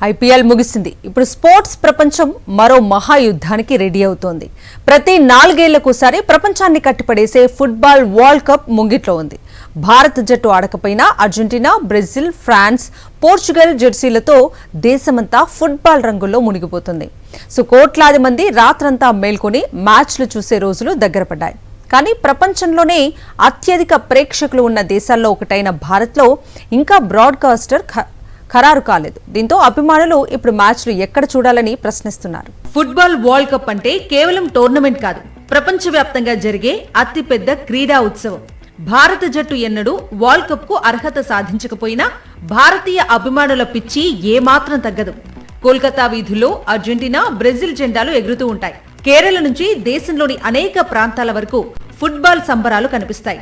IPL ముగిసింది. ఇప్పుడు sports ప్రపంచం మరో మహాయుద్ధానికి రెడీ అవుతోంది. ప్రతి 4 ఏళ్లకోసారి ప్రపంచాన్ని కట్టిపడేసే ఫుట్బాల్ వరల్డ్ కప్ ముంగిట్లో ఉంది. భారత జట్టు ఆడకపోయినా అర్జెంటీనా, బ్రెజిల్, ఫ్రాన్స్, పోర్చుగల్ జెర్సీలతో దేశమంతా ఫుట్బాల్ రంగుల్లో మునిగిపోతుంది. కోట్లాది మంది రాత్రంతా మేల్కొని మ్యాచ్లు చూసే రోజులు దగ్గర పడ్డాయి. కానీ ప్రపంచంలోనే అత్యధిక ప్రేక్షకులు ఉన్న దేశాల్లో ఒకటైన భారత్లో ఇంకా బ్రాడ్కాస్టర్ ఖరారు కాలేదు. దీంతో అభిమానులు ఇప్పుడు మ్యాచ్లు ఎక్కడ చూడాలని ప్రశ్నిస్తున్నారు. ఫుట్బాల్ వరల్డ్ కప్ అంటే కేవలం టోర్నమెంట్ కాదు, ప్రపంచవ్యాప్తంగా జరిగే అతిపెద్ద క్రీడా ఉత్సవం. భారత జట్టు ఎన్నడూ వరల్డ్ కప్ కు అర్హత సాధించకపోయినా భారతీయ అభిమానుల పిచ్చి ఏమాత్రం తగ్గదు. కోల్కతా వీధుల్లో అర్జెంటీనా, బ్రెజిల్ జెండాలు ఎగురుతూ ఉంటాయి. కేరళ నుంచి దేశంలోని అనేక ప్రాంతాల వరకు ఫుట్బాల్ సంబరాలు కనిపిస్తాయి.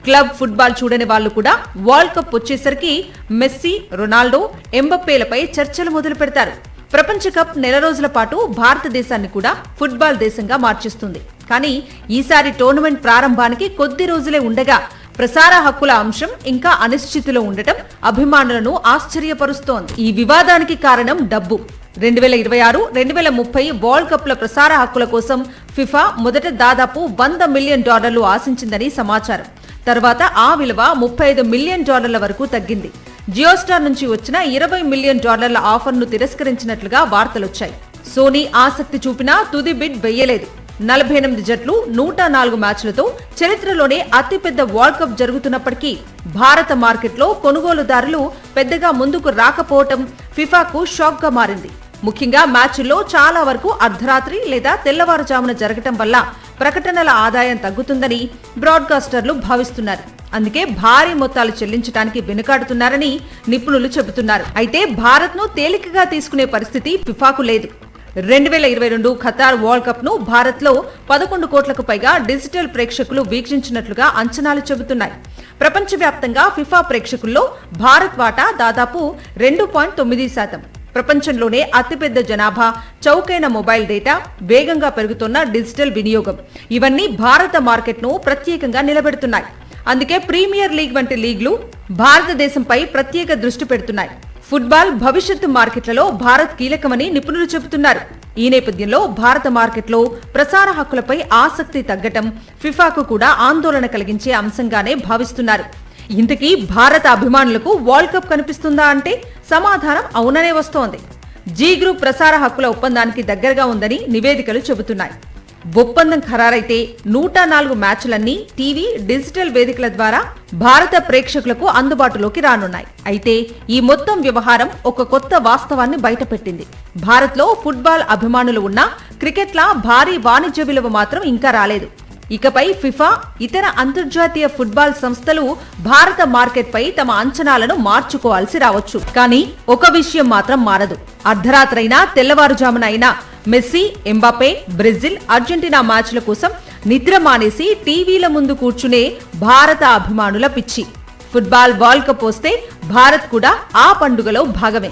క్లబ్ ఫుట్బాల్ చూడని వాళ్లు కూడా వరల్డ్ కప్ వచ్చేసరికి మెస్సీ, రొనాల్డో, ఎంబప్పేలపై చర్చలు మొదలు పెడతారు. ప్రపంచ కప్ నెల రోజుల పాటు భారతదేశాన్ని కూడా ఫుట్బాల్ దేశంగా మార్చేస్తుంది. కానీ ఈసారి టోర్నమెంట్ ప్రారంభానికి కొద్ది రోజులే ఉండగా ప్రసార హక్కుల అంశం ఇంకా అనిశ్చితిలో ఉండటం అభిమానులను ఆశ్చర్యపరుస్తోంది. ఈ వివాదానికి కారణం డబ్బు. 2026, 2030 వరల్డ్ కప్ల ప్రసార హక్కుల కోసం ఫిఫా మొదట దాదాపు $100 మిలియన్ ఆశించిందని సమాచారం. తర్వాత ఆ విలువ $35 మిలియన్ వరకు తగ్గింది. జియోస్టార్ నుంచి వచ్చిన $20 మిలియన్ ఆఫర్ను తిరస్కరించినట్లుగా వార్తలొచ్చాయి. సోనీ ఆసక్తి చూపినా తుది బిడ్ వెయ్యలేదు. 48 జట్లు, 104 మ్యాచ్లతో చరిత్రలోనే అతిపెద్ద వరల్డ్ కప్ జరుగుతున్నప్పటికీ భారత మార్కెట్లో కొనుగోలుదారులు పెద్దగా ముందుకు రాకపోవటం ఫిఫాకు షాక్ గా మారింది. ముఖ్యంగా మ్యాచ్ల్లో చాలా వరకు అర్ధరాత్రి లేదా తెల్లవారుజామున జరగటం వల్ల ప్రకటనల ఆదాయం తగ్గుతుందని బ్రాడ్కాస్టర్లు భావిస్తున్నారు. అందుకే భారీ మొత్తాలు చెల్లించడానికి వెనుకాడుతున్నారని నిపుణులు చెబుతున్నారు. అయితే భారత్ను తేలికగా తీసుకునే పరిస్థితి ఫిఫాకు లేదు. 2022 ఖతార్ వరల్డ్ కప్ ను భారత్లో 11 కోట్లకు పైగా డిజిటల్ ప్రేక్షకులు వీక్షించినట్లుగా అంచనాలు చెబుతున్నాయి. ప్రపంచవ్యాప్తంగా ఫిఫా ప్రేక్షకుల్లో భారత్ వాటా దాదాపు 2.9%. ప్రపంచంలోనే అతిపెద్ద జనాభా, చౌకైన మొబైల్ డేటా, వేగంగా పెరుగుతున్న డిజిటల్ వినియోగం ఇవన్నీ భారత మార్కెట్ను ప్రత్యేకంగా నిలబెడుతున్నాయి. అందుకే ప్రీమియర్ లీగ్ వంటి లీగ్లు భారతదేశంపై ప్రత్యేక దృష్టి పెడుతున్నాయి. ఫుట్బాల్ భవిష్యత్తు మార్కెట్లలో భారత్ కీలకమని నిపుణులు చెబుతున్నారు. ఈ నేపథ్యంలో భారత మార్కెట్లో ప్రసార హక్కులపై ఆసక్తి తగ్గటం ఫిఫాకు కూడా ఆందోళన కలిగించే అంశంగానే భావిస్తున్నారు. ఇంతకీ భారత అభిమానులకు వరల్డ్ కప్ కనిపిస్తుందా అంటే సమాధానం అవుననే వస్తోంది. జీ గ్రూప్ ప్రసార హక్కుల ఒప్పందానికి దగ్గరగా ఉందని నివేదికలు చెబుతున్నాయి. ఒప్పందం ఖరారైతే 104 మ్యాచ్లన్నీ టీవీ, డిజిటల్ వేదికల ద్వారా భారత ప్రేక్షకులకు అందుబాటులోకి రానున్నాయి. అయితే ఈ మొత్తం వ్యవహారం ఒక కొత్త వాస్తవాన్ని బయటపెట్టింది. భారత్లో ఫుట్బాల్ అభిమానులు ఉన్నా క్రికెట్లా భారీ వాణిజ్య విలువ మాత్రం ఇంకా రాలేదు. ఇకపై ఫిఫా, ఇతర అంతర్జాతీయ ఫుట్బాల్ సంస్థలు భారత మార్కెట్పై తమ అంచనాలను మార్చుకోవాల్సి రావచ్చు. కానీ ఒక విషయం మాత్రం మారదు. అర్ధరాత్రైనా తెల్లవారుజామున అయినా మెస్సీ, ఎంబాపే, బ్రెజిల్, అర్జెంటీనా మ్యాచ్ల కోసం నిద్ర మానేసి టీవీల ముందు కూర్చునే భారత అభిమానుల పిచ్చి. ఫుట్బాల్ వరల్డ్ కప్ వస్తే భారత్ కూడా ఆ పండుగలో భాగమే.